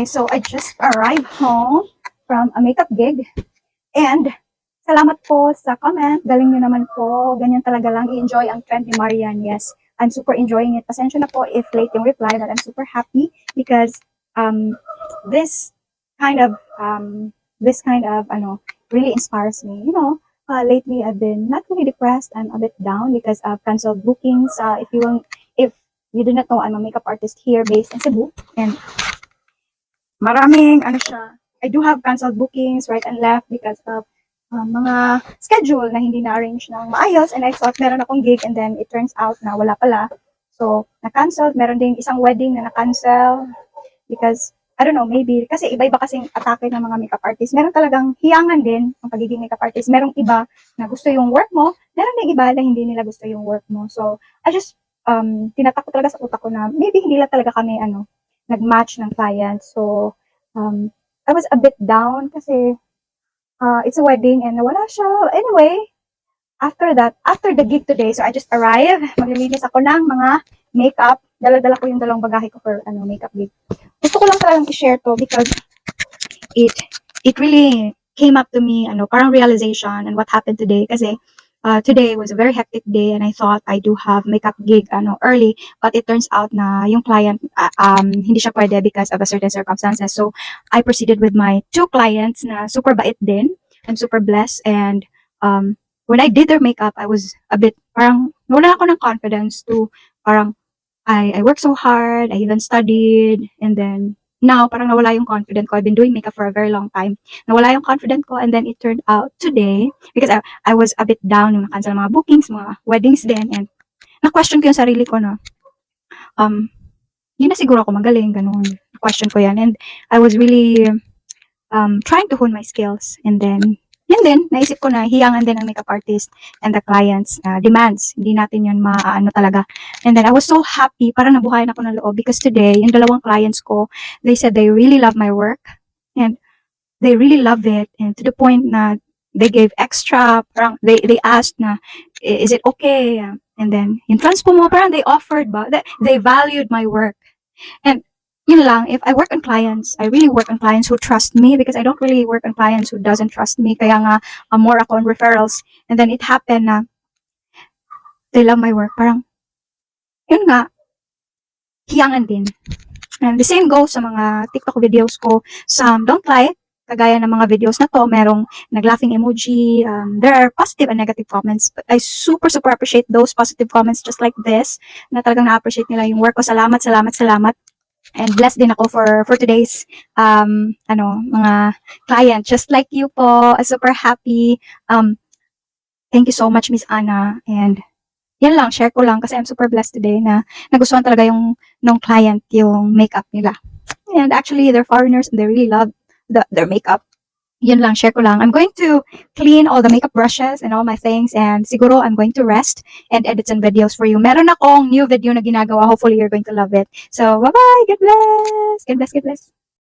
So I just arrived home from a makeup gig and salamat po sa comment. Galing nyo naman po. Ganyan talaga lang i-enjoy ang trend ni Marian. Yes, I'm super enjoying it. Pasensya na po if late yung reply, but I'm super happy because this kind of really inspires me. Lately I've been not really depressed. I'm a bit down because I've canceled bookings. If you do not know, I'm a makeup artist here based in Cebu, and I do have canceled bookings right and left because of mga schedule na hindi na-arrange ng maayos, and I thought meron akong gig and then it turns out na wala pala. So, na-cancel. Meron ding isang wedding na na-cancel because, I don't know, maybe, kasi iba-iba kasing atake ng mga makeup artist. Meron talagang hiyangan din ang pagiging makeup artist. Merong iba na gusto yung work mo, meron ding iba na hindi nila gusto yung work mo. So, I just, tinatakot talaga sa utak ko na maybe hindi lang talaga kami, nag-match ng client. So, I was a bit down kasi it's a wedding and nawala siya. Anyway, after the gig today, so I just arrived. Maglilinis ako ng mga makeup. Dala-dala ko yung dalawang bagahe ko for makeup gig. Gusto ko lang talagang i-share to because it really came up to me, parang realization and what happened today. Kasi today was a very hectic day and I thought I do have makeup gig early, but it turns out na yung client hindi siya pwede because of a certain circumstances. So I proceeded with my two clients na super bait din. I'm super blessed, and when I did their makeup, I was a bit parang wala ako ng confidence to parang I worked so hard, I even studied, and then now parang nawala yung confidence ko. I've been doing makeup for a very long time. Nawala yung confidence ko, and then it turned out today because I was a bit down nung na-cancel mga bookings, mga weddings din, and na-question ko yung sarili ko na hindi na siguro ako magaling, ganun. Na-question ko yan, and I was really trying to hone my skills, and then yun din, naisip ko na hiyangan din ng makeup artist and the clients demands. Hindi natin yun maano talaga. And then I was so happy, parang nabuhayan ako ng loob because today, yung dalawang clients ko, they said they really love my work and they really love it, and to the point na they gave extra, parang they asked na, is it okay? And then, yung transpo mo, parang they offered ba? They valued my work. And yun lang, if I work on clients, I really work on clients who trust me because I don't really work on clients who doesn't trust me. Kaya nga, more ako on referrals. And then it happened na they love my work. Parang, yun nga, hiyangan din. And the same goes sa mga TikTok videos ko. Some don't like, kagaya ng mga videos na to, merong nag-laughing emoji. There are positive and negative comments, but I super appreciate those positive comments just like this, na talagang na-appreciate nila yung work ko. Salamat. And blessed din ako for today's mga client just like you po. Super happy. Thank you so much, Miss Anna. And yan lang, share ko lang kasi I'm super blessed today na nagustuhan talaga yung nung client yung makeup nila. And actually, they're foreigners and they really love their makeup. Yun lang, share ko lang. I'm going to clean all the makeup brushes and all my things, and siguro I'm going to rest and edit some videos for you. Meron akong new video na ginagawa. Hopefully, you're going to love it. So, bye-bye! God bless! God bless, God bless!